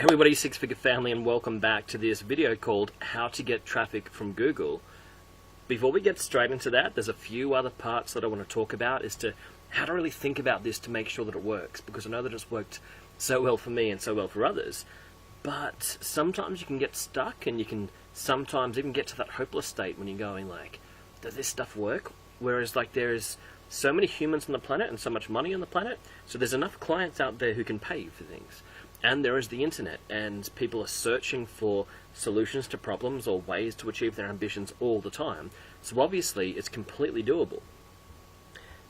Everybody, Six Figure Family, and welcome back to this video called How to Get Traffic from Google. Before we get straight into that, there's a few other parts that I want to talk about as to how to really think about this to make sure that it works, because I know that it's worked so well for me and so well for others, but sometimes you can get stuck and you can sometimes even get to that hopeless state when you're going like, does this stuff work? Whereas like there's so many humans on the planet and so much money on the planet, so there's enough clients out there who can pay you for things. And there is the internet, and people are searching for solutions to problems or ways to achieve their ambitions all the time. So obviously, it's completely doable.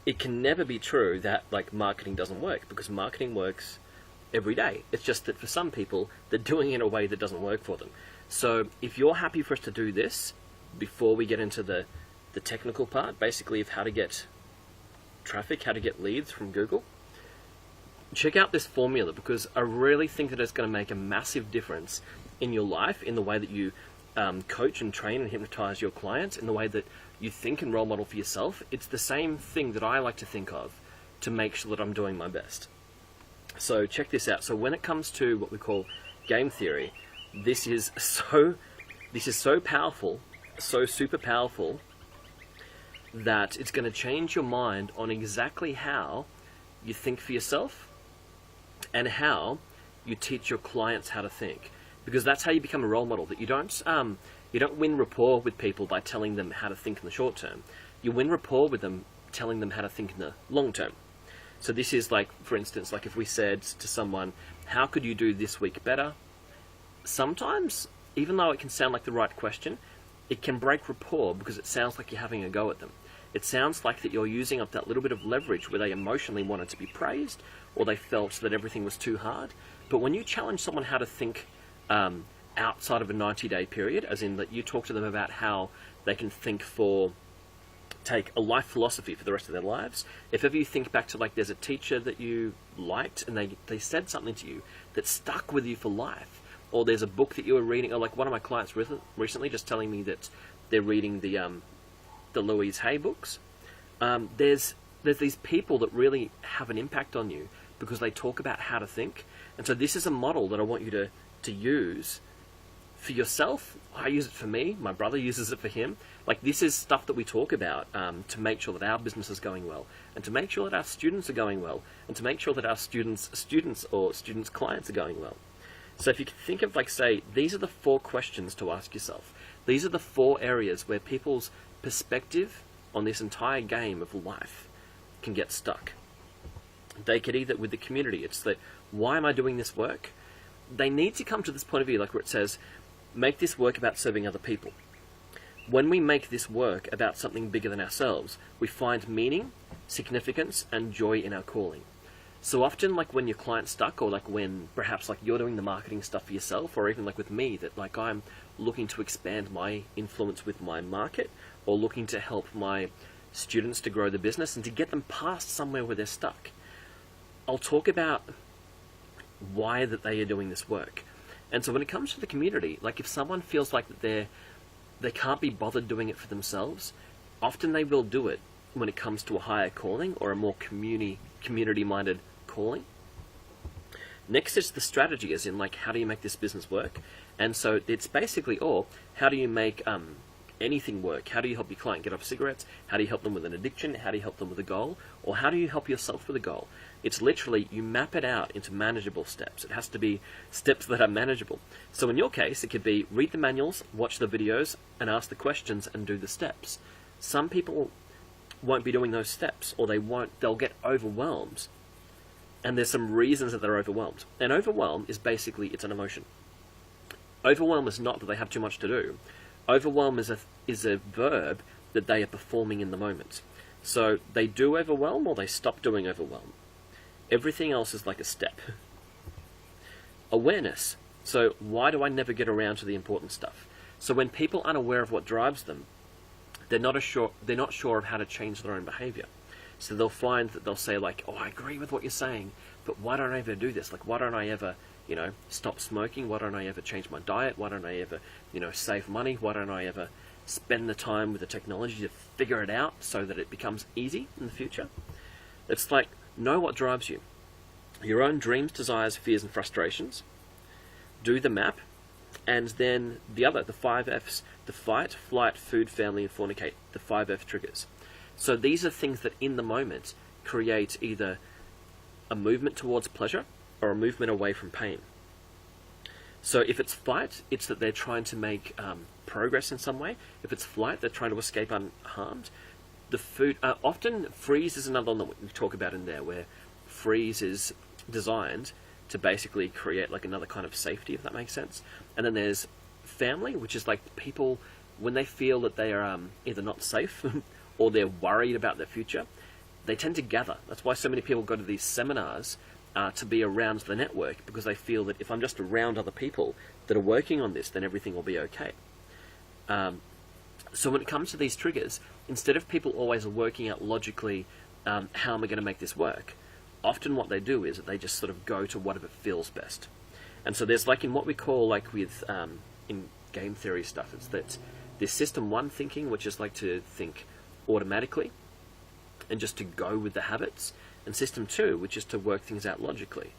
It can never be true that like marketing doesn't work, because marketing works every day. It's just that for some people, they're doing it in a way that doesn't work for them. So if you're happy for us to do this, before we get into the technical part, basically of how to get traffic, how to get leads from Google, check out this formula, because I really think that it's going to make a massive difference in your life, in the way that you coach and train and hypnotize your clients, in the way that you think and role model for yourself. It's the same thing that I like to think of to make sure that I'm doing my best. So check this out. So when it comes to what we call game theory, this is so powerful, so super powerful, that it's going to change your mind on exactly how you think for yourself and how you teach your clients how to think, because that's how you become a role model. That you don't win rapport with people by telling them how to think in the short term. You win rapport with them telling them how to think in the long term. So this is like, for instance, like if we said to someone, how could you do this week better? Sometimes, even though it can sound like the right question, it can break rapport because it sounds like you're having a go at them. It sounds like that you're using up that little bit of leverage where they emotionally wanted to be praised, or they felt that everything was too hard. But when you challenge someone how to think outside of a 90-day period, as in that you talk to them about how they can think take a life philosophy for the rest of their lives. If ever you think back to like there's a teacher that you liked and they said something to you that stuck with you for life, or there's a book that you were reading, or like one of my clients recently just telling me that they're reading the Louise Hay books. There's these people that really have an impact on you because they talk about how to think. And so this is a model that I want you to use for yourself. I use it for me. My brother uses it for him. Like, this is stuff that we talk about to make sure that our business is going well, and to make sure that our students are going well, and to make sure that our students' clients are going well. So if you can think of, like, say, these are the 4 questions to ask yourself. These are the 4 areas where people's perspective on this entire game of life can get stuck. They could either, with the community, it's that, why am I doing this work? They need to come to this point of view, like where it says, make this work about serving other people. When we make this work about something bigger than ourselves, we find meaning, significance, and joy in our calling. So often, like when your client's stuck, or like when perhaps like you're doing the marketing stuff for yourself, or even like with me, that like I'm looking to expand my influence with my market, or looking to help my students to grow the business and to get them past somewhere where they're stuck, I'll talk about why that they are doing this work. And so when it comes to the community, like if someone feels like that they can't be bothered doing it for themselves, often they will do it when it comes to a higher calling or a more community-minded calling. Next is the strategy, as in like, how do you make this business work? And so it's basically, how do you make anything work? How do you help your client get off cigarettes? How do you help them with an addiction? How do you help them with a goal? Or how do you help yourself with a goal? It's literally, you map it out into manageable steps. It has to be steps that are manageable. So in your case, it could be read the manuals, watch the videos, and ask the questions and do the steps. Some people won't be doing those steps, or they'll get overwhelmed. And there's some reasons that they're overwhelmed. And overwhelm is basically, it's an emotion. Overwhelm is not that they have too much to do. Overwhelm is a verb that they are performing in the moment. So they do overwhelm, or they stop doing overwhelm. Everything else is like a step. Awareness. So why do I never get around to the important stuff? So when people aren't aware of what drives them, they're not sure of how to change their own behavior. So they'll find that they'll say like, I agree with what you're saying, but why don't I ever do this? Like, why don't I ever, stop smoking? Why don't I ever change my diet? Why don't I ever, save money? Why don't I ever spend the time with the technology to figure it out so that it becomes easy in the future? It's like, know what drives you. Your own dreams, desires, fears, and frustrations. do the map, and then the 5 Fs, the fight, flight, food, family, and fornicate, the 5 F triggers. So these are things that in the moment create either a movement towards pleasure or a movement away from pain. So if it's fight, it's that they're trying to make progress in some way. If it's flight, they're trying to escape unharmed. The food, often freeze is another one that we talk about in there, where freeze is designed to basically create like another kind of safety, if that makes sense. And then there's family, which is like people, when they feel that they are either not safe or they're worried about their future, they tend to gather. That's why so many people go to these seminars to be around the network, because they feel that if I'm just around other people that are working on this, then everything will be okay. So when it comes to these triggers, instead of people always working out logically how am I going to make this work, often what they do is that they just sort of go to whatever feels best. And so there's like in what we call like with in game theory stuff, it's that there's system 1 thinking, which is like to think automatically and just to go with the habits, and system 2, which is to work things out logically.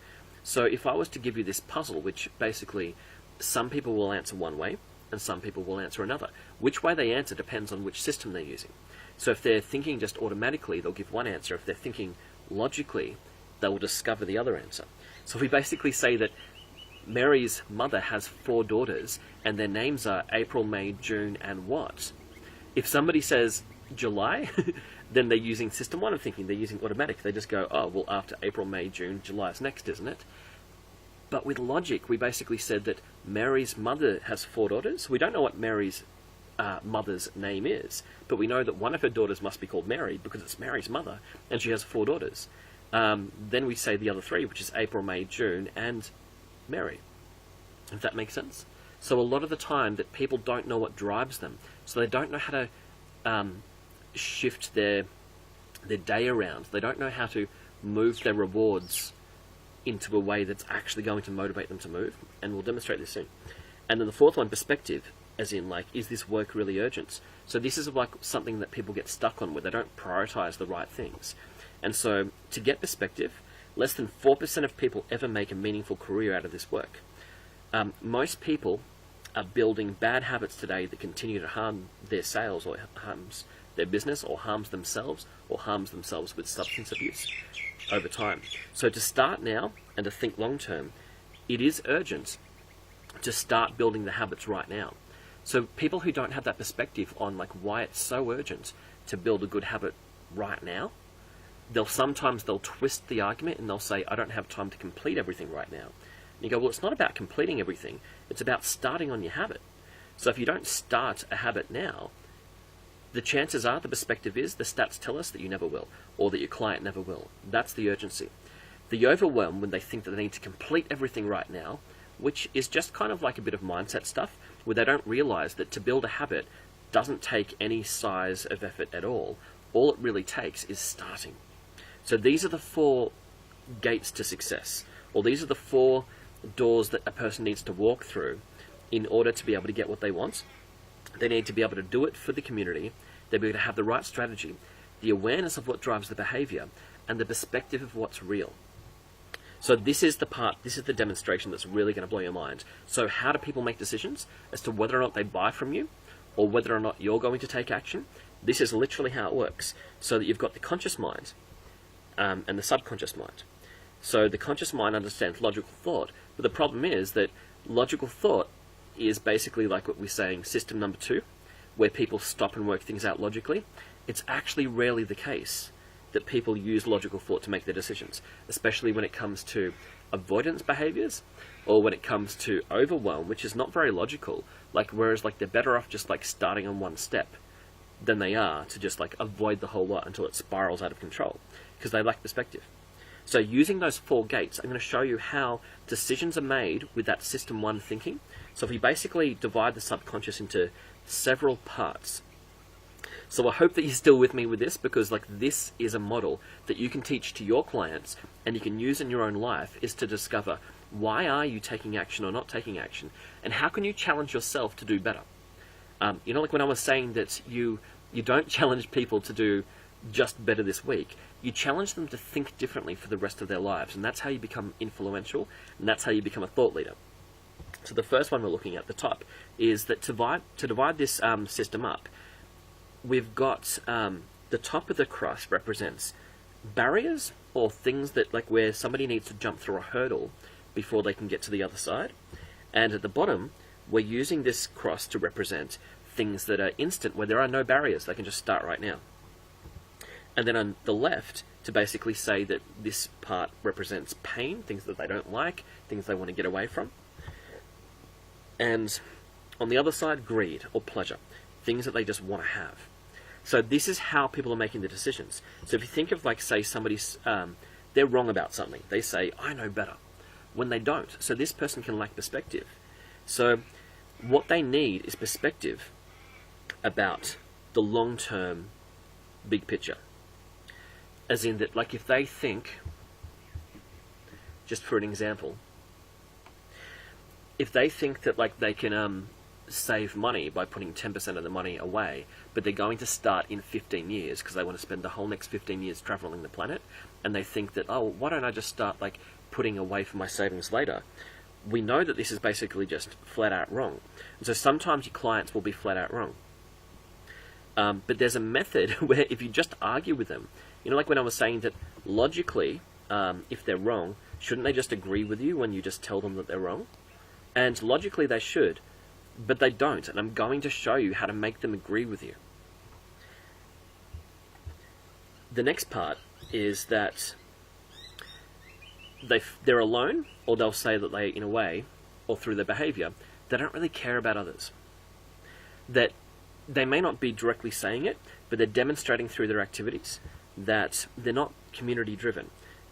So if I was to give you this puzzle, which basically some people will answer one way and some people will answer another. Which way they answer depends on which system they're using. So if they're thinking just automatically, they'll give one answer. If they're thinking logically, they will discover the other answer. So we basically say that Mary's mother has 4 daughters and their names are April, May, June, and what? If somebody says July, then they're using system 1 of thinking. They're using automatic. They just go, oh, well, after April, May, June, July is next, isn't it? But with logic, we basically said that Mary's mother has 4 daughters. We don't know what Mary's mother's name is, but we know that one of her daughters must be called Mary because it's Mary's mother, and she has 4 daughters. Then we say the other 3, which is April, May, June, and Mary. If that makes sense? So a lot of the time that people don't know what drives them, so they don't know how to shift their day around. They don't know how to move their rewards into a way that's actually going to motivate them to move, and we'll demonstrate this soon. And then the 4th one, perspective, as in like, is this work really urgent? So this is like something that people get stuck on, where they don't prioritize the right things. And so to get perspective, less than 4% of people ever make a meaningful career out of this work. Most people are building bad habits today that continue to harm their sales, or harms their business, or harms themselves with substance abuse over time. So to start now and to think long term, it is urgent to start building the habits right now. So people who don't have that perspective on like why it's so urgent to build a good habit right now, they'll twist the argument and they'll say, I don't have time to complete everything right now. And you go, well, it's not about completing everything, it's about starting on your habit. So if you don't start a habit now, the chances are, the perspective is, the stats tell us that you never will, or that your client never will. That's the urgency. The overwhelm, when they think that they need to complete everything right now, which is just kind of like a bit of mindset stuff, where they don't realize that to build a habit doesn't take any size of effort at all. All it really takes is starting. So these are the 4 gates to success, or these are the 4 doors that a person needs to walk through in order to be able to get what they want. They need to be able to do it for the community. They need to have the right strategy, the awareness of what drives the behavior, and the perspective of what's real. So this is the demonstration that's really going to blow your mind. So how do people make decisions as to whether or not they buy from you, or whether or not you're going to take action? This is literally how it works. So that you've got the conscious mind and the subconscious mind. So the conscious mind understands logical thought, but the problem is that logical thought is basically like what we're saying, system number 2, where people stop and work things out logically. It's actually rarely the case that people use logical thought to make their decisions, especially when it comes to avoidance behaviors, or when it comes to overwhelm, which is not very logical. Like, whereas like they're better off just like starting on one step than they are to just like avoid the whole lot until it spirals out of control, because they lack perspective. So using those 4 gates, I'm going to show you how decisions are made with that system 1 thinking. So if we basically divide the subconscious into several parts. So I hope that you're still with me with this, because like this is a model that you can teach to your clients and you can use in your own life, is to discover why are you taking action or not taking action, and how can you challenge yourself to do better. You know, like when I was saying that you don't challenge people to do just better this week, you challenge them to think differently for the rest of their lives, and that's how you become influential, and that's how you become a thought leader. So the first one we're looking at the top is that to divide this system up, we've got the top of the cross represents barriers or things that, like, where somebody needs to jump through a hurdle before they can get to the other side. And at the bottom, we're using this cross to represent things that are instant, where there are no barriers. They can just start right now. And then on the left, to basically say that this part represents pain, things that they don't like, things they want to get away from. And on the other side, greed or pleasure, things that they just want to have. So this is how people are making the decisions. So if you think of, like, say somebody's, they're wrong about something. They say, I know better, when they don't. So this person can lack perspective. So what they need is perspective about the long-term big picture. As in that, like, if they think, just for an example, if they think that, like, they can save money by putting 10% of the money away, but they're going to start in 15 years because they want to spend the whole next 15 years traveling the planet, and they think that, oh, why don't I just start, like, putting away for my savings later? We know that this is basically just flat out wrong. And so sometimes your clients will be flat out wrong. But there's a method where if you just argue with them, you know, like when I was saying that logically, if they're wrong, shouldn't they just agree with you when you just tell them that they're wrong? And logically they should, but they don't, and I'm going to show you how to make them agree with you. The next part is that they're alone, or they'll say that they, in a way, or through their behavior, they don't really care about others. That they may not be directly saying it, but they're demonstrating through their activities that they're not community-driven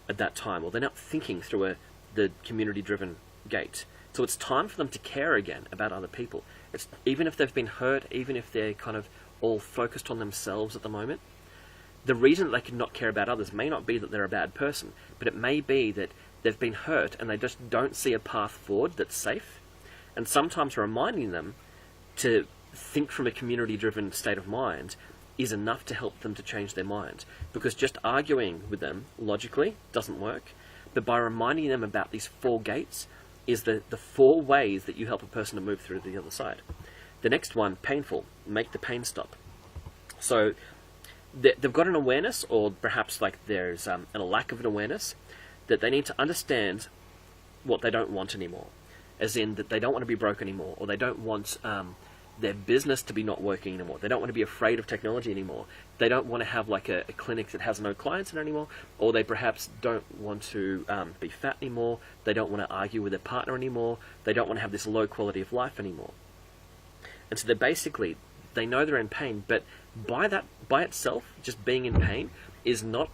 at that time, or they're not thinking through the community-driven gate. So it's time for them to care again about other people. It's, even if they've been hurt, even if they're kind of all focused on themselves at the moment, the reason that they can not care about others may not be that they're a bad person, but it may be that they've been hurt and they just don't see a path forward that's safe. And sometimes reminding them to think from a community-driven state of mind is enough to help them to change their mind. Because just arguing with them logically doesn't work, but by reminding them about these 4 gates is the 4 ways that you help a person to move through to the other side. The next one, painful, make the pain stop. So they've got an awareness, or perhaps like there's a lack of an awareness, that they need to understand what they don't want anymore. As in that they don't want to be broke anymore, or they don't want their business to be not working anymore. They don't want to be afraid of technology anymore. They don't want to have like a clinic that has no clients in it anymore, or they perhaps don't want to be fat anymore. They don't want to argue with their partner anymore. They don't want to have this low quality of life anymore. And so they know they're in pain, but by itself, just being in pain is not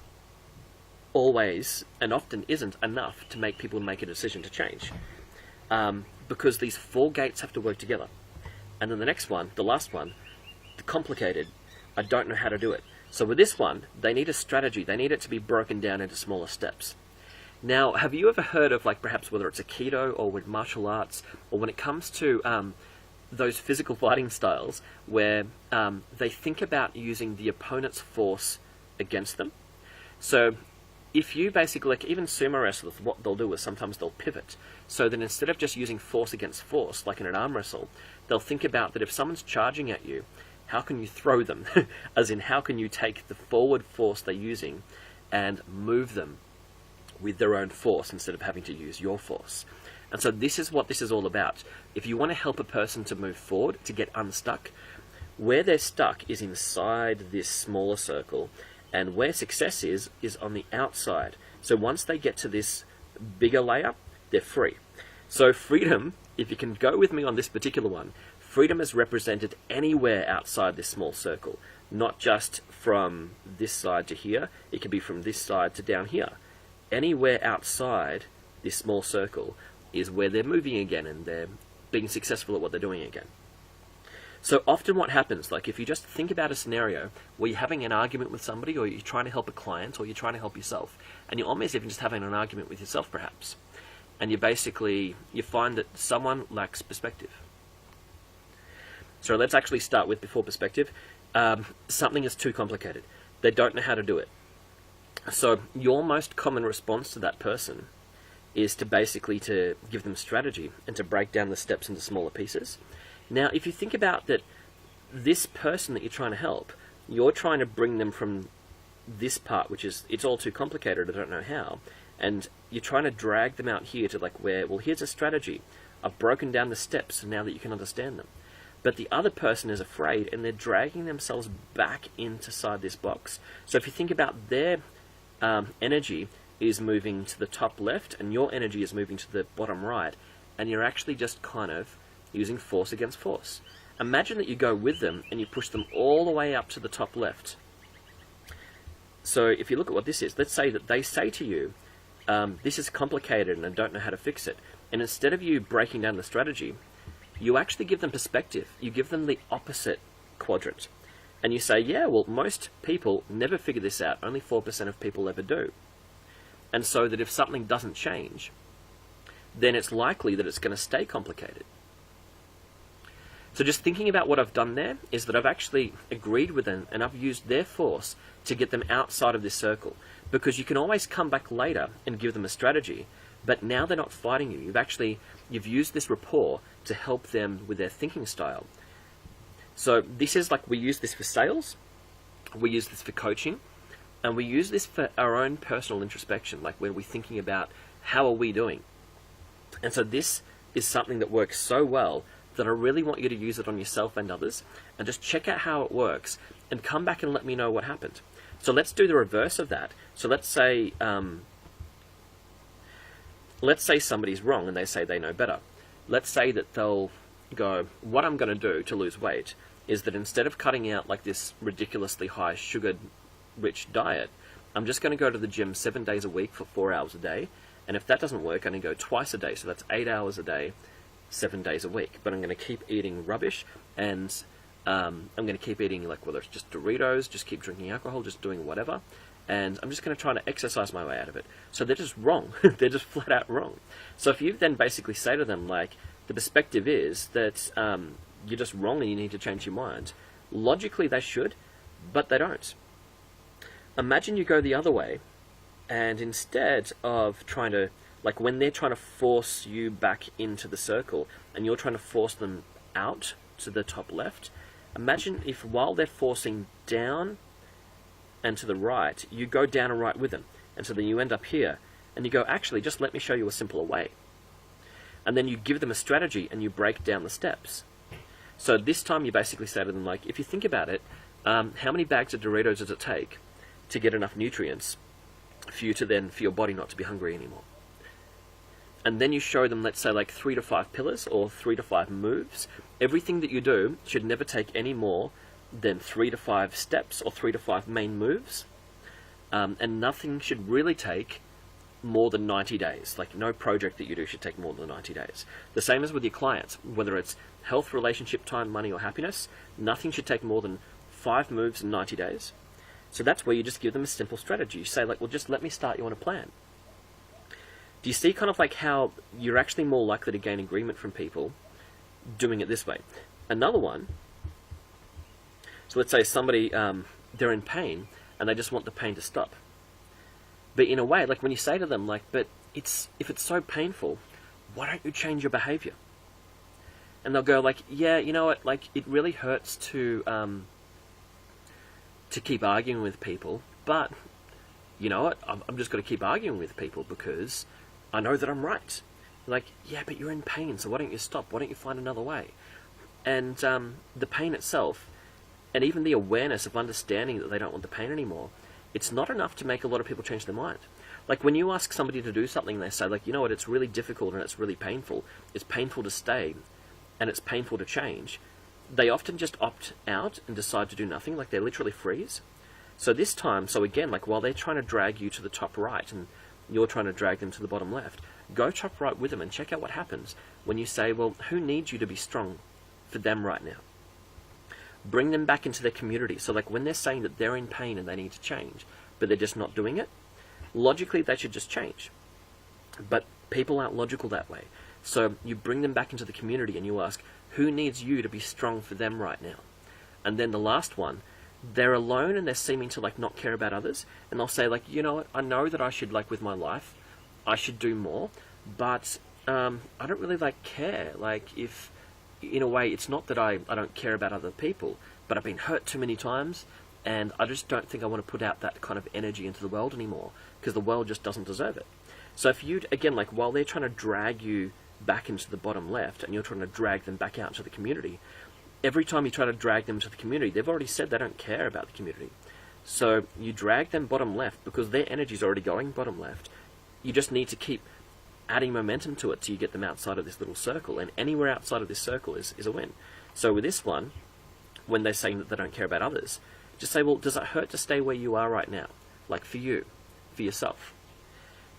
always, and often isn't, enough to make people make a decision to change. Because these 4 gates have to work together. And then the next one, the last one, the complicated, I don't know how to do it. So with this one, they need a strategy. They need it to be broken down into smaller steps. Now, have you ever heard of, like, perhaps whether it's Aikido or with martial arts, or when it comes to those physical fighting styles where they think about using the opponent's force against them? So if you basically, like even sumo wrestlers, what they'll do is sometimes they'll pivot. So then instead of just using force against force, like in an arm wrestle, they'll think about that if someone's charging at you, how can you throw them? As in, how can you take the forward force they're using and move them with their own force instead of having to use your force? And so this is what this is all about. If you want to help a person to move forward, to get unstuck, where they're stuck is inside this smaller circle, and where success is on the outside. So once they get to this bigger layer, they're free. So freedom, if you can go with me on this particular one, freedom is represented anywhere outside this small circle, not just from this side to here. It can be from this side to down here. Anywhere outside this small circle is where they're moving again and they're being successful at what they're doing again. So often what happens, like if you just think about a scenario where you're having an argument with somebody, or you're trying to help a client, or you're trying to help yourself, and you're almost even just having an argument with yourself perhaps, and you find that someone lacks perspective. So let's actually start with before perspective. Something is too complicated. They don't know how to do it. So your most common response to that person is to basically to give them strategy and to break down the steps into smaller pieces. Now, if you think about that, this person that you're trying to help, you're trying to bring them from this part, which is, it's all too complicated, I don't know how, and you're trying to drag them out here to like where, well, here's a strategy. I've broken down the steps now that you can understand them. But the other person is afraid and they're dragging themselves back inside this box. So if you think about their energy is moving to the top left and your energy is moving to the bottom right, and you're actually just kind of using force against force. Imagine that you go with them and you push them all the way up to the top left. So if you look at what this is, let's say that they say to you, this is complicated and I don't know how to fix it. And instead of you breaking down the strategy, you actually give them perspective. You give them the opposite quadrant. And you say, yeah, well, most people never figure this out. Only 4% of people ever do. And so that if something doesn't change, then it's likely that it's going to stay complicated. So just thinking about what I've done there is that I've actually agreed with them and I've used their force to get them outside of this circle. Because you can always come back later and give them a strategy, but now they're not fighting you. You've used this rapport to help them with their thinking style. So this is like, we use this for sales, we use this for coaching, and we use this for our own personal introspection, like when we're thinking about how are we doing. And so this is something that works so well that I really want you to use it on yourself and others, and just check out how it works, and come back and let me know what happened. So let's do the reverse of that. So let's say somebody's wrong and they say they know better. Let's say that they'll go, what I'm going to do to lose weight is that instead of cutting out like this ridiculously high sugar-rich diet, I'm just going to go to the gym 7 days a week for 4 hours a day. And if that doesn't work, I'm going to go twice a day. So that's 8 hours a day, 7 days a week. But I'm going to keep eating rubbish, and I'm going to keep eating, like, whether it's just Doritos, just keep drinking alcohol, just doing whatever. And I'm just going to try to exercise my way out of it. So they're just wrong. They're just flat out wrong. So if you then basically say to them, like, the perspective is that you're just wrong and you need to change your mind, logically they should, but they don't. Imagine you go the other way, and instead of trying to, like when they're trying to force you back into the circle and you're trying to force them out to the top left, imagine if while they're forcing down and to the right, you go down and right with them. And so then you end up here and you go, actually, just let me show you a simpler way. And then you give them a strategy and you break down the steps. So this time you basically say to them, like, if you think about it, how many bags of Doritos does it take to get enough nutrients for your body not to be hungry anymore? And then you show them, let's say, like 3 to 5 pillars or 3 to 5 moves. Everything that you do should never take any more than 3 to 5 steps or 3 to 5 main moves. And nothing should really take more than 90 days. Like, no project that you do should take more than 90 days. The same as with your clients, whether it's health, relationship, time, money, or happiness, nothing should take more than 5 moves in 90 days. So that's where you just give them a simple strategy. You say, like, well, just let me start you on a plan. Do you see kind of like how you're actually more likely to gain agreement from people doing it this way? Another one, so let's say somebody, they're in pain and they just want the pain to stop. But in a way, like when you say to them, like, but if it's so painful, why don't you change your behavior? And they'll go like, yeah, you know what, like it really hurts to keep arguing with people, but you know what, I'm just going to keep arguing with people because I know that I'm right. Like, yeah, but you're in pain, so why don't you stop? Why don't you find another way? And the pain itself, and even the awareness of understanding that they don't want the pain anymore, it's not enough to make a lot of people change their mind. Like when you ask somebody to do something, they say, like, you know what, it's really difficult and it's really painful. It's painful to stay and it's painful to change. They often just opt out and decide to do nothing, like they literally freeze. So this time, so again, like while they're trying to drag you to the top right and you're trying to drag them to the bottom left, go top right with them and check out what happens when you say, well, who needs you to be strong for them right now? Bring them back into their community. So like when they're saying that they're in pain and they need to change, but they're just not doing it, logically they should just change. But people aren't logical that way. So you bring them back into the community and you ask, who needs you to be strong for them right now? And then the last one, they're alone and they're seeming to like not care about others, and they'll say like, you know what, I know that I should, like with my life, I should do more, but I don't really care. If, in a way, it's not that I don't care about other people, but I've been hurt too many times, and I just don't think I want to put out that kind of energy into the world anymore, because the world just doesn't deserve it. So if you, again, while they're trying to drag you back into the bottom left, and you're trying to drag them back out into the community, every time you try to drag them to the community, they've already said they don't care about the community. So you drag them bottom left because their energy's already going bottom left. You just need to keep adding momentum to it till you get them outside of this little circle, and anywhere outside of this circle is a win. So with this one, when they're saying that they don't care about others, just say, well, does it hurt to stay where you are right now? For you, for yourself.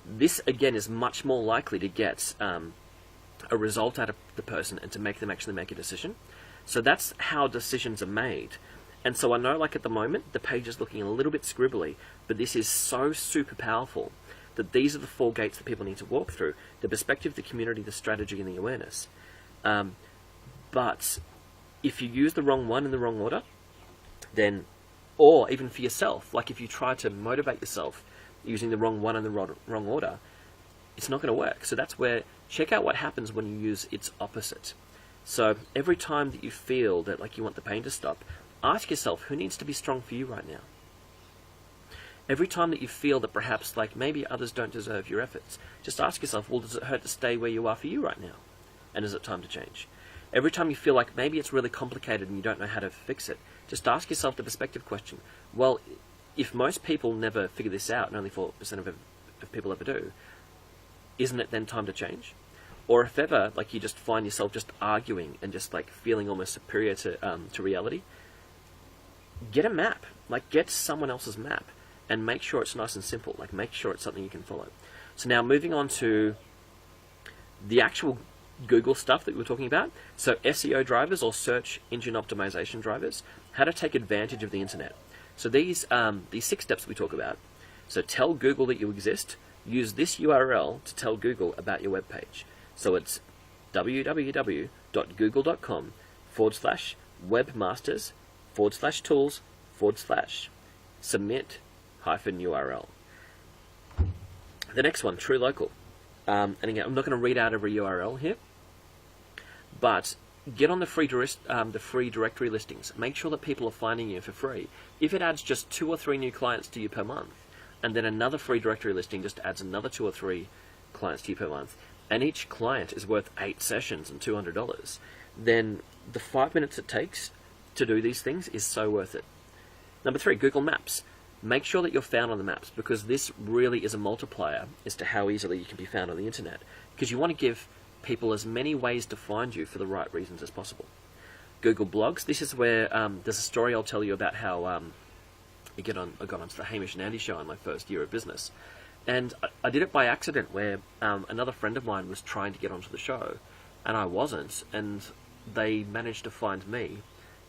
This, again, is much more likely to get a result out of the person and to make them actually make a decision. So that's how decisions are made. And so I know, at the moment, the page is looking a little bit scribbly, but this is so super powerful that these are the 4 gates that people need to walk through: the perspective, the community, the strategy, and the awareness. But if you use the wrong one in the wrong order, then, or even for yourself, if you try to motivate yourself using the wrong one in the wrong order, it's not going to work. So that's where, check out what happens when you use its opposite. So every time that you feel that you want the pain to stop, ask yourself, who needs to be strong for you right now? Every time that you feel that perhaps maybe others don't deserve your efforts, just ask yourself, well, does it hurt to stay where you are for you right now? And is it time to change? Every time you feel like maybe it's really complicated and you don't know how to fix it, just ask yourself the perspective question. Well, if most people never figure this out, and only 4% of people ever do, isn't it then time to change? Or if ever, you just find yourself just arguing and just feeling almost superior to reality, get a map. Get someone else's map and make sure it's nice and simple. Make sure it's something you can follow. So now moving on to the actual Google stuff that we were talking about. So SEO drivers, or search engine optimization drivers, how to take advantage of the internet. So these 6 steps we talk about. So tell Google that you exist. Use this URL to tell Google about your web page. So it's www.google.com/webmasters/tools/submit-URL. The next one, True Local. And again, I'm not going to read out every URL here, but get on the free directory listings. Make sure that people are finding you for free. If it adds just 2 or 3 new clients to you per month, and then another free directory listing just adds another 2 or 3 clients to you per month, and each client is worth 8 sessions and $200, then the 5 minutes it takes to do these things is so worth it. Number 3, Google Maps. Make sure that you're found on the maps, because this really is a multiplier as to how easily you can be found on the internet, because you want to give people as many ways to find you for the right reasons as possible. Google Blogs. This is where there's a story I'll tell you about how I got onto the Hamish and Andy show in my first year of business. And I did it by accident, where another friend of mine was trying to get onto the show, and I wasn't, and they managed to find me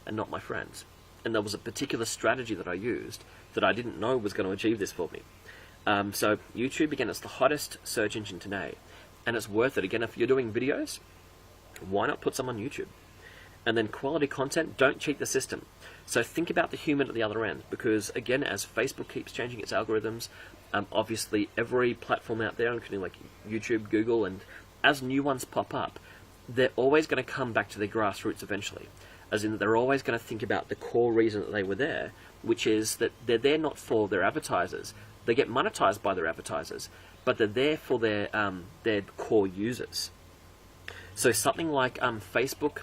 and not my friends. And there was a particular strategy that I used that I didn't know was going to achieve this for me. So YouTube, again, it's the hottest search engine today, and it's worth it. Again, if you're doing videos, why not put some on YouTube? And then quality content, don't cheat the system. So think about the human at the other end, because again, as Facebook keeps changing its algorithms, obviously every platform out there, including YouTube, Google, and as new ones pop up, they're always going to come back to their grassroots eventually. As in, they're always going to think about the core reason that they were there, which is that they're there not for their advertisers. They get monetized by their advertisers, but they're there for their core users. So something like Facebook,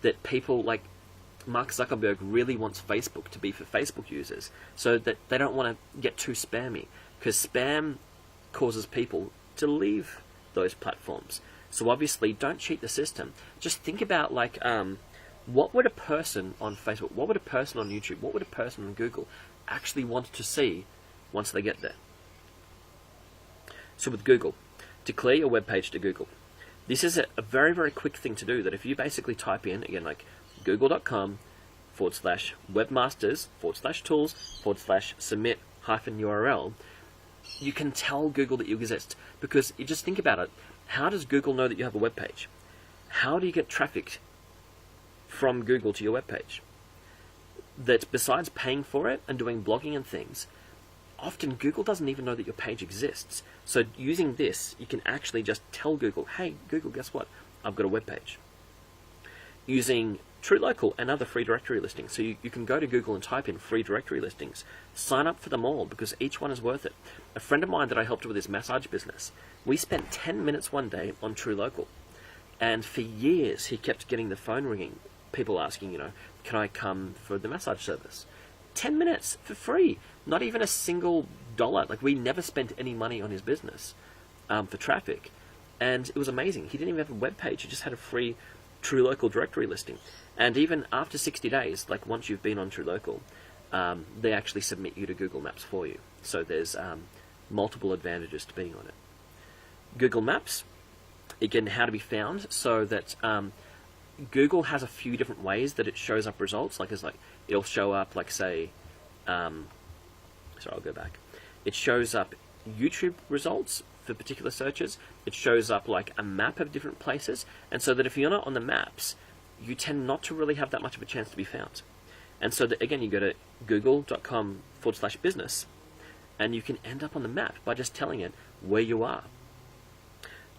that people like Mark Zuckerberg really wants Facebook to be for Facebook users, so that they don't want to get too spammy, because spam causes people to leave those platforms. So obviously, don't cheat the system. Just think about what would a person on Facebook, what would a person on YouTube, what would a person on Google actually want to see once they get there? So with Google, declare your web page to Google. This is a very, very quick thing to do, that if you basically type in, again, google.com/webmasters/tools/submit-URL, you can tell Google that you exist. Because you just think about it, how does Google know that you have a web page? How do you get traffic from Google to your web page? That besides paying for it and doing blogging and things, often Google doesn't even know that your page exists. So using this, you can actually just tell Google, hey, Google, guess what? I've got a web page. Using TrueLocal and other free directory listings. So you can go to Google and type in free directory listings. Sign up for them all because each one is worth it. A friend of mine that I helped with his massage business, we spent 10 minutes one day on TrueLocal. And for years, he kept getting the phone ringing. People asking, can I come for the massage service? 10 minutes for free. Not even a single dollar. Like, we never spent any money on his business for traffic. And it was amazing. He didn't even have a web page. He just had a free TrueLocal directory listing. And even after 60 days, like once you've been on TrueLocal, they actually submit you to Google Maps for you. So there's multiple advantages to being on it. Google Maps, again, how to be found, so that Google has a few different ways that it shows up results. It'll show up, sorry, I'll go back. It shows up YouTube results for particular searches. It shows up like a map of different places, and so that if you're not on the maps, you tend not to really have that much of a chance to be found. And so that, again, you go to google.com/business, and you can end up on the map by just telling it where you are.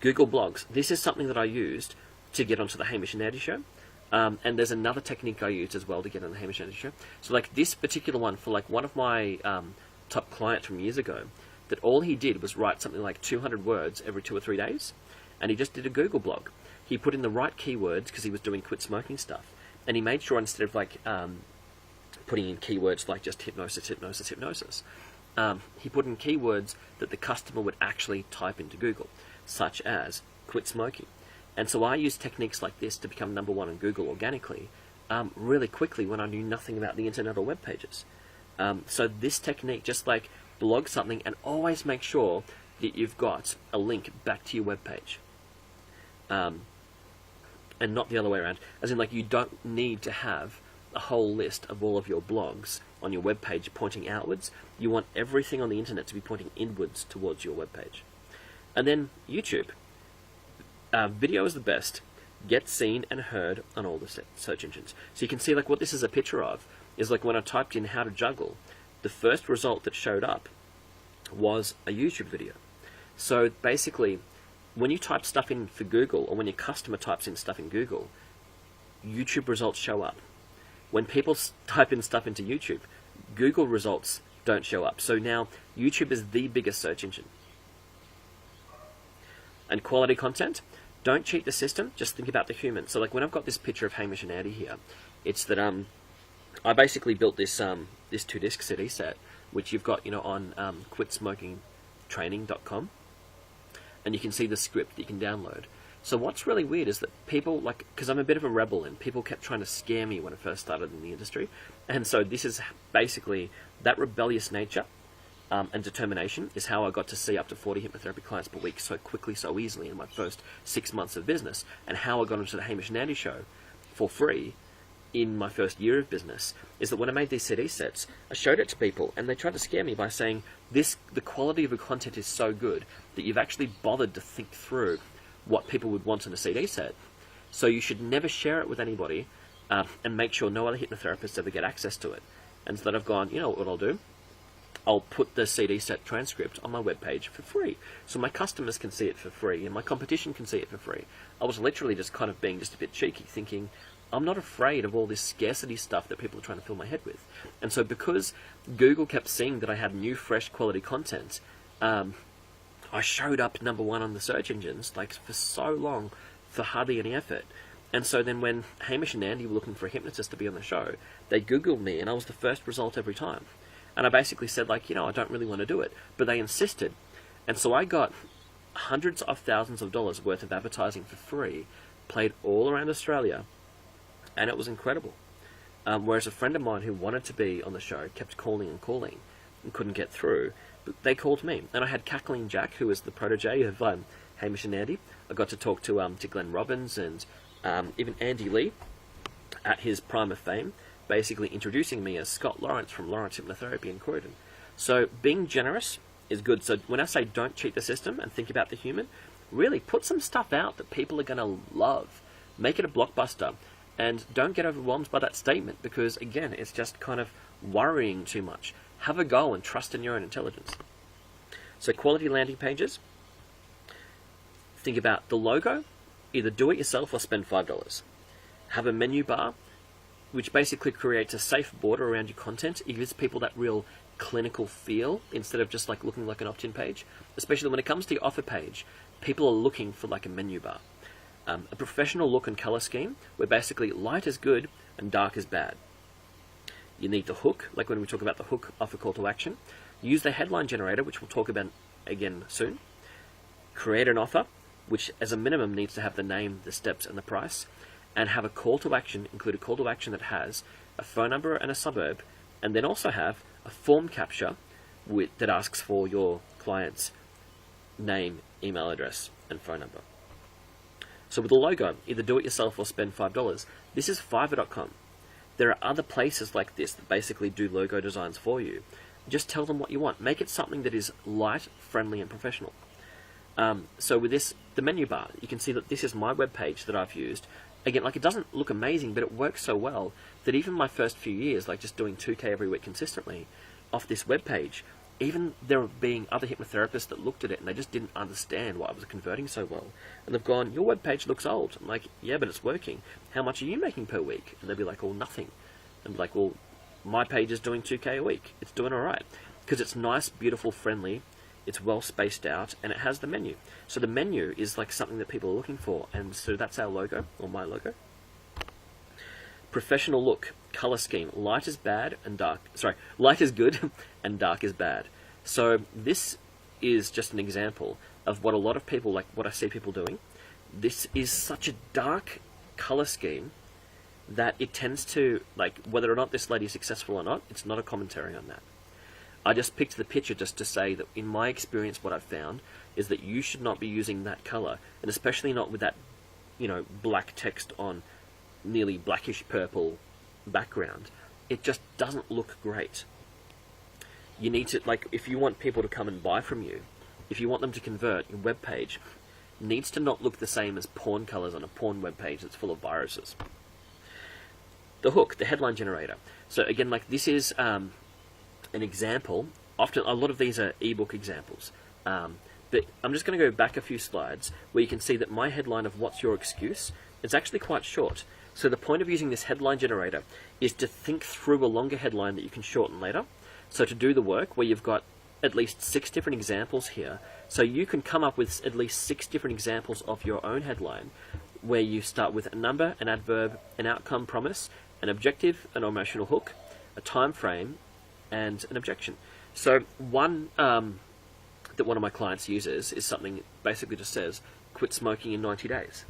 Google Blogs. This is something that I used to get onto the Hamish and Andy show. And there's another technique I used as well to get on the Hamish and Andy show. So like this particular one, for like one of my top clients from years ago, that all he did was write something like 200 words every 2 or 3 days, and he just did a Google blog. He put in the right keywords because he was doing quit smoking stuff, and he made sure instead of putting in keywords like just hypnosis, he put in keywords that the customer would actually type into Google, such as quit smoking. And so I used techniques like this to become #1 on Google organically, really quickly when I knew nothing about the internet or web pages. So this technique, just like blog something and always make sure that you've got a link back to your web page. And not the other way around. As in, like, you don't need to have a whole list of all of your blogs on your web page pointing outwards. You want everything on the internet to be pointing inwards towards your web page. And then YouTube. Video is the best. Get seen and heard on all the search engines. So you can see, like, what this is a picture of is like when I typed in how to juggle, the first result that showed up was a YouTube video. So basically, when you type stuff in for Google, or when your customer types in stuff in Google, YouTube results show up. When people type in stuff into YouTube, Google results don't show up. So now YouTube is the biggest search engine. And quality content, don't cheat the system, just think about the human. So like when I've got this picture of Hamish and Andy here, it's that I basically built this this 2-disc CD set, which you've got on quitsmokingtraining.com, and you can see the script that you can download. So what's really weird is that people, because I'm a bit of a rebel, and people kept trying to scare me when I first started in the industry, and so this is basically that rebellious nature and determination is how I got to see up to 40 hypnotherapy clients per week so quickly, so easily in my first 6 months of business, and how I got into the Hamish and Andy show for free in my first year of business, is that when I made these CD sets, I showed it to people, and they tried to scare me by saying, the quality of the content is so good that you've actually bothered to think through what people would want in a CD set. So you should never share it with anybody, and make sure no other hypnotherapists ever get access to it. And so that I've gone, what I'll do? I'll put the CD set transcript on my webpage for free, so my customers can see it for free, and my competition can see it for free. I was literally just kind of being just a bit cheeky, thinking, I'm not afraid of all this scarcity stuff that people are trying to fill my head with. And so because Google kept seeing that I had new, fresh, quality content, I showed up #1 on the search engines, for so long, for hardly any effort. And so then when Hamish and Andy were looking for a hypnotist to be on the show, they Googled me, and I was the first result every time. And I basically said, I don't really want to do it. But they insisted. And so I got hundreds of thousands of dollars worth of advertising for free, played all around Australia, and it was incredible. Whereas a friend of mine who wanted to be on the show kept calling and couldn't get through. But they called me. And I had Cackling Jack, who was the protege of Hamish and Andy. I got to talk to Glenn Robbins and even Andy Lee at his prime of fame, basically introducing me as Scott Lawrence from Lawrence Hypnotherapy in Croydon. So being generous is good. So when I say don't cheat the system and think about the human, really put some stuff out that people are going to love. Make it a blockbuster. And don't get overwhelmed by that statement, because again, it's just kind of worrying too much. have a go and trust in your own intelligence. So quality landing pages, think about the logo, either do it yourself or spend $5. Have a menu bar, which basically creates a safe border around your content. It gives people that real clinical feel instead of just like looking like an opt-in page. Especially when it comes to your offer page, people are looking for like a menu bar. A professional look and color scheme where basically light is good and dark is bad. You need the hook, like when we talk about the hook offer call to action. Use the headline generator, which we'll talk about again soon. Create an offer, which as a minimum needs to have the name, the steps, and the price, and have a call to action, include a call to action that has a phone number and a suburb, and then also have a form capture that asks for your client's name, email address, and phone number. So with the logo, either do it yourself or spend $5. This is Fiverr.com. There are other places like this that basically do logo designs for you. Just tell them what you want. Make it something that is light, friendly, and professional. So with this, the menu bar, you can see that this is my web page that I've used. Again, like it doesn't look amazing, but it works so well that even my first few years, like just doing 2K every week consistently off this web page, even there being other hypnotherapists that looked at it and they just didn't understand why I was converting so well. And they've gone, your web page looks old. I'm like, yeah, but it's working. How much are you making per week? And they'll be like, well, nothing. And I'm like, well, my page is doing 2K a week. It's doing all right. Because it's nice, beautiful, friendly, it's well spaced out, and it has the menu. So the menu is like something that people are looking for, and so that's our logo, or my logo. Professional look, color scheme, light is bad and dark, light is good and dark is bad. So this is just an example of what a lot of people, like what I see people doing. This is such a dark color scheme that it tends to, like, whether or not this lady is successful or not, it's not a commentary on that. I just picked the picture just to say that in my experience what I've found is that you should not be using that color, and especially not with that, black text on nearly blackish purple background. It just doesn't look great. You need to, like, if you want people to come and buy from you, if you want them to convert, your web page needs to not look the same as porn colors on a porn web page that's full of viruses. The hook, the headline generator. So again, like this is an example. Often, a lot of these are ebook examples. But I'm just going to go back a few slides where you can see that my headline of what's your excuse is actually quite short. So the point of using this headline generator is to think through a longer headline that you can shorten later. So to do the work where you've got at least 6 different examples here, so you can come up with at least 6 different examples of your own headline where you start with a number, an adverb, an outcome promise, an objective, an emotional hook, a time frame, and an objection. So one that one of my clients uses is something that basically just says, quit smoking in 90 days.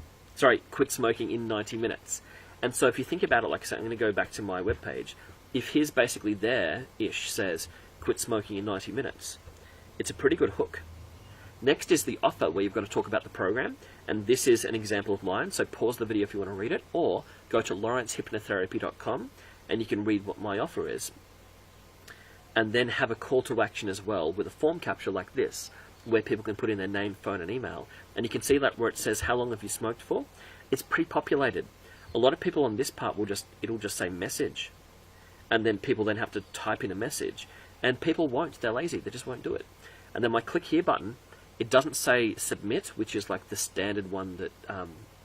Quit smoking in 90 minutes. And so if you think about it like, so I'm going to go back to my webpage. If his basically there-ish says, quit smoking in 90 minutes, it's a pretty good hook. Next is the offer, where you've got to talk about the program. And this is an example of mine, so pause the video if you want to read it, or go to lawrencehypnotherapy.com and you can read what my offer is. And then have a call to action as well with a form capture like this, where people can put in their name, phone, and email. And you can see that where it says, how long have you smoked for? It's pre-populated. A lot of people on this part it'll just say message. And then people then have to type in a message. And people won't, they're lazy, they just won't do it. And then my click here button, it doesn't say submit, which is like the standard one that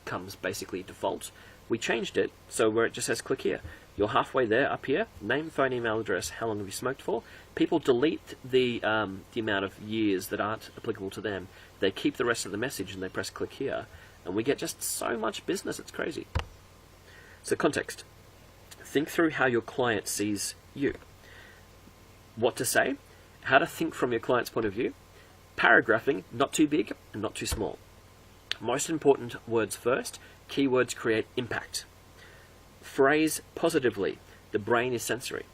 comes basically default. We changed it, so where it just says click here. You're halfway there, up here, name, phone, email address, how long have you smoked for. People delete the amount of years that aren't applicable to them. They keep the rest of the message and they press click here. And we get just so much business, it's crazy. So context. Think through how your client sees you. What to say, how to think from your client's point of view. Paragraphing, not too big and not too small. Most important words first, keywords create impact. Phrase positively, the brain is sensory.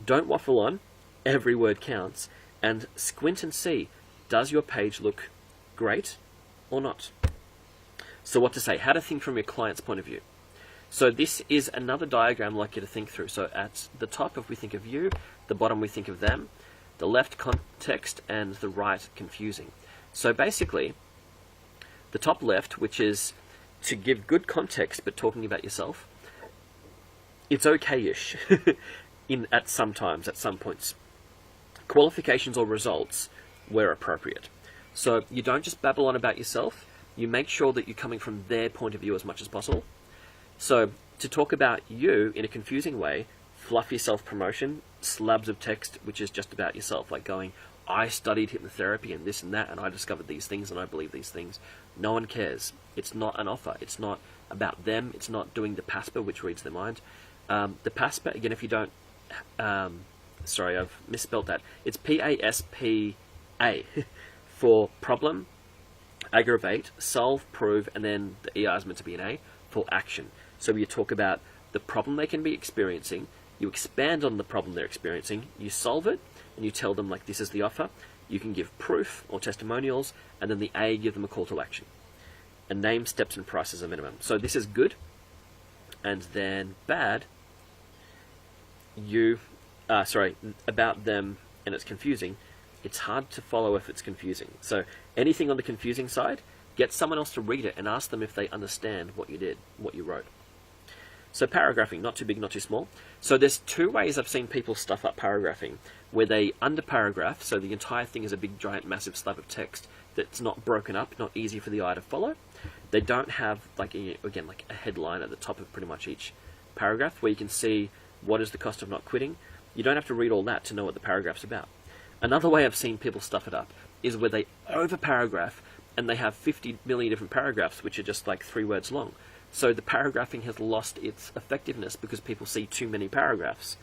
Don't waffle on, every word counts, and squint and see, does your page look great or not? So what to say, how to think from your client's point of view. So this is another diagram I'd like you to think through. So at the top, if we think of you, the bottom we think of them, the left context, and the right confusing. So basically, the top left, which is to give good context but talking about yourself, it's okay-ish at some points. qualifications or results where appropriate. So you don't just babble on about yourself, you make sure that you're coming from their point of view as much as possible. So to talk about you in a confusing way, fluffy self-promotion, slabs of text which is just about yourself, like going, I studied hypnotherapy and this and that, and I discovered these things and I believe these things. No one cares. It's not an offer. It's not about them. It's not doing the PASPA, which reads their mind. The PASPA, again, if you don't... sorry, I've misspelled that. It's P-A-S-P-A for problem, aggravate, solve, prove, and then the ER is meant to be an A for action. So you talk about the problem they can be experiencing, you expand on the problem they're experiencing, you solve it, and you tell them, like, this is the offer. You can give proof or testimonials, and then the A, give them a call to action. And name, steps, and price as a minimum. So this is good, and then bad, about them, and it's confusing. It's hard to follow if it's confusing. So anything on the confusing side, get someone else to read it and ask them if they understand what you did, what you wrote. So paragraphing, not too big, not too small. So there's two ways I've seen people stuff up paragraphing, where they underparagraph, so the entire thing is a big, giant, massive slab of text that's not broken up, not easy for the eye to follow. They don't have, like, again, like a headline at the top of pretty much each paragraph where you can see what is the cost of not quitting. You don't have to read all that to know what the paragraph's about. Another way I've seen people stuff it up is where they over-paragraph and they have 50 million different paragraphs which are just like 3 words long. So the paragraphing has lost its effectiveness because people see too many paragraphs.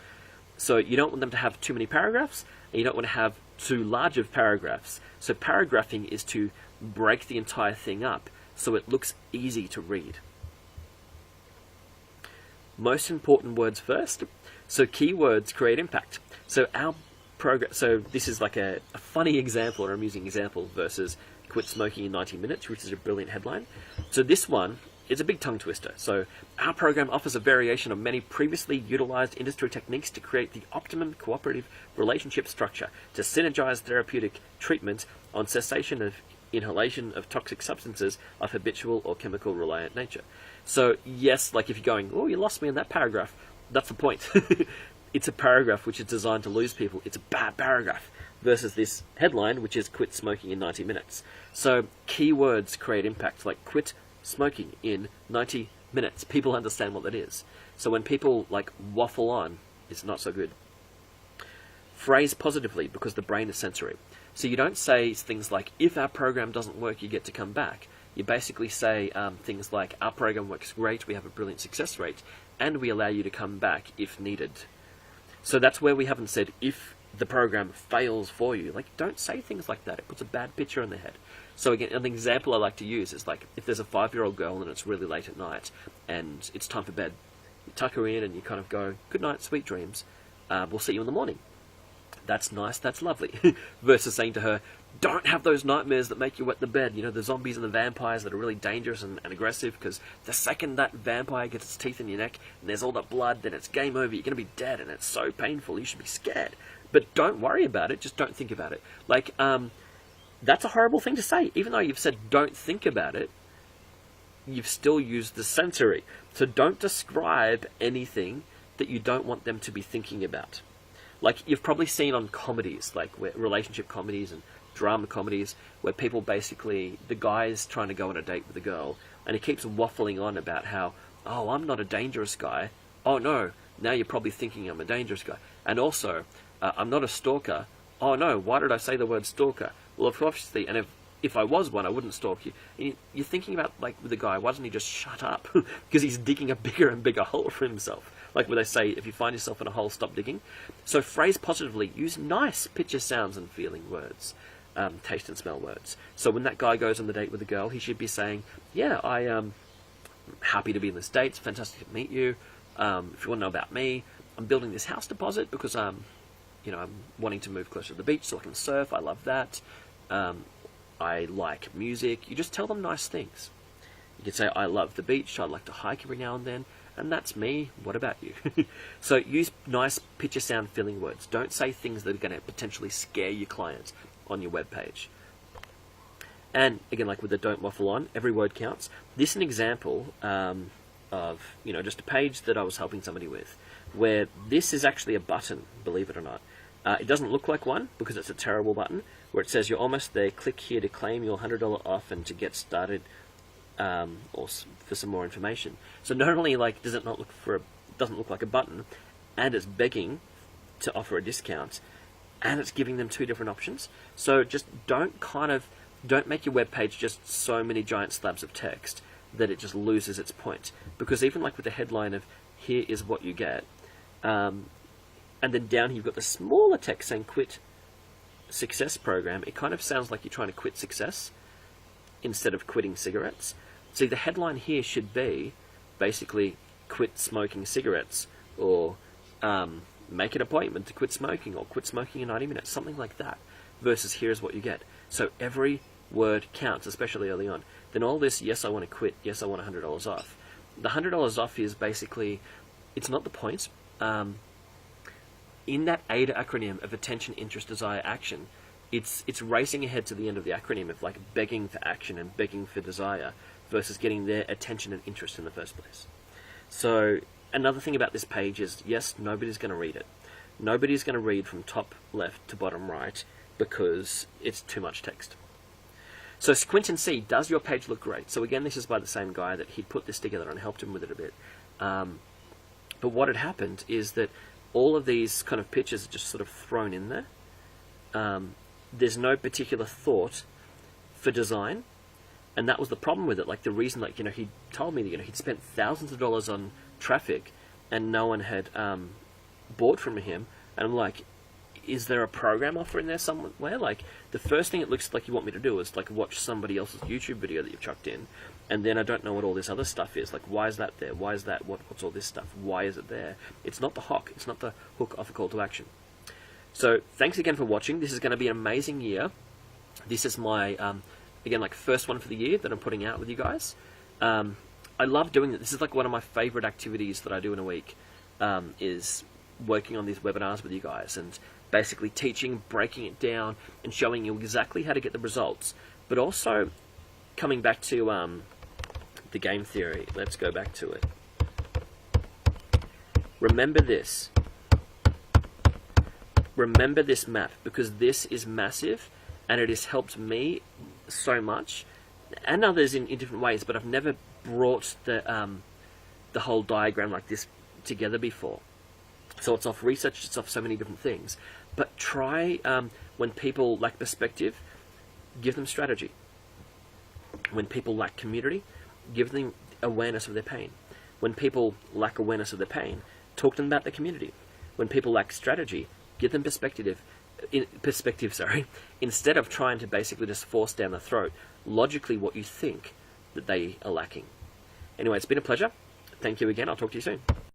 So you don't want them to have too many paragraphs, and you don't want to have too large of paragraphs. So paragraphing is to break the entire thing up so it looks easy to read. Most important words first. So keywords create impact. So so this is like a funny example or amusing example versus quit smoking in 90 minutes, which is a brilliant headline. So this one is a big tongue twister. So our program offers a variation of many previously utilized industry techniques to create the optimum cooperative relationship structure to synergize therapeutic treatment on cessation of inhalation of toxic substances of habitual or chemical reliant nature. So yes, like if you're going, oh, you lost me in that paragraph, that's the point. It's a paragraph which is designed to lose people. It's a bad paragraph versus this headline, which is quit smoking in 90 minutes. So keywords create impact, like quit smoking in 90 minutes. People understand what that is. So when people like waffle on, it's not so good. Phrase positively because the brain is sensory. So you don't say things like, if our program doesn't work, you get to come back. You basically say things like, our program works great, we have a brilliant success rate, and we allow you to come back if needed. So that's where we haven't said, if the program fails for you. Like, don't say things like that. It puts a bad picture in their head. So again, an example I like to use is like, if there's a 5-year-old girl and it's really late at night and it's time for bed, you tuck her in and you kind of go, good night, sweet dreams. We'll see you in the morning. That's nice, that's lovely. Versus saying to her, don't have those nightmares that make you wet the bed. You know, the zombies and the vampires that are really dangerous and aggressive, because the second that vampire gets its teeth in your neck and there's all that blood, then it's game over. You're going to be dead and it's so painful. You should be scared. But don't worry about it. Just don't think about it. Like, that's a horrible thing to say. Even though you've said don't think about it, you've still used the sensory. So don't describe anything that you don't want them to be thinking about. Like, you've probably seen on comedies, like relationship comedies and drama comedies, where people basically, the guy's trying to go on a date with a girl, and he keeps waffling on about how, oh, I'm not a dangerous guy. Oh, no, now you're probably thinking I'm a dangerous guy. And also, I'm not a stalker. Oh, no, why did I say the word stalker? Well, obviously, and if I was one, I wouldn't stalk you. And you're thinking about, like, with the guy, why doesn't he just shut up? Because he's digging a bigger and bigger hole for himself. Like where they say, if you find yourself in a hole, stop digging. So phrase positively. Use nice picture, sounds, and feeling words. Taste and smell words. So when that guy goes on the date with a girl, he should be saying, yeah, I am happy to be in this date. It's fantastic to meet you. If you want to know about me, I'm building this house deposit because I'm wanting to move closer to the beach so I can surf. I love that. I like music. You just tell them nice things. You can say, I love the beach. I like to hike every now and then. And that's me. What about you? So use nice picture, sound, feeling words. Don't say things that are going to potentially scare your clients on your webpage. And again, like with the don't waffle on, every word counts. This is an example of, just a page that I was helping somebody with, where this is actually a button, believe it or not. It doesn't look like one because it's a terrible button where it says you're almost there, click here to claim your $100 off and to get started, or for some more information. So not only like does it not look doesn't look like a button, and it's begging to offer a discount, and it's giving them two different options. So just don't make your web page just so many giant slabs of text that it just loses its point. Because even like with the headline of here is what you get, and then down here you've got the smaller text saying quit success program, it kind of sounds like you're trying to quit success instead of quitting cigarettes. See, the headline here should be basically quit smoking cigarettes, or make an appointment to quit smoking, or quit smoking in 90 minutes, something like that, versus here's what you get. So every word counts, especially early on. Then all this, yes, I want to quit, yes, I want $100 off. The $100 off is basically, it's not the point. In that AIDA acronym of attention, interest, desire, action, it's racing ahead to the end of the acronym of like begging for action and begging for desire versus getting their attention and interest in the first place. So another thing about this page is, yes, nobody's going to read it. Nobody's going to read from top left to bottom right because it's too much text. So squint and see, does your page look great? So again, this is by the same guy that he put this together and helped him with it a bit. But what had happened is that all of these kind of pictures are just sort of thrown in there. There's no particular thought for design, and that was the problem with it. Like the reason, like, he told me that he'd spent thousands of dollars on traffic, and no one had bought from him. And I'm like, is there a program offer in there somewhere? Like the first thing it looks like you want me to do is like watch somebody else's YouTube video that you've chucked in, and then I don't know what all this other stuff is. Like, why is that there? Why is that? What's all this stuff? Why is it there? It's not the hook. It's not the hook off a call to action. So thanks again for watching. This is going to be an amazing year. This is my again, like first one for the year that I'm putting out with you guys. I love doing it. This is like one of my favorite activities that I do in a week, is working on these webinars with you guys and basically teaching, breaking it down, and showing you exactly how to get the results. But also coming back to the game theory. Let's go back to it. Remember this. Remember this map, because this is massive and it has helped me so much, and others in different ways, but I've never brought the whole diagram like this together before. So it's off research, it's off so many different things. But try, when people lack perspective, give them strategy. When people lack community, give them awareness of their pain. When people lack awareness of their pain, talk to them about the community. When people lack strategy, give them perspective, instead of trying to basically just force down the throat logically what you think that they are lacking. Anyway, it's been a pleasure. Thank you again. I'll talk to you soon.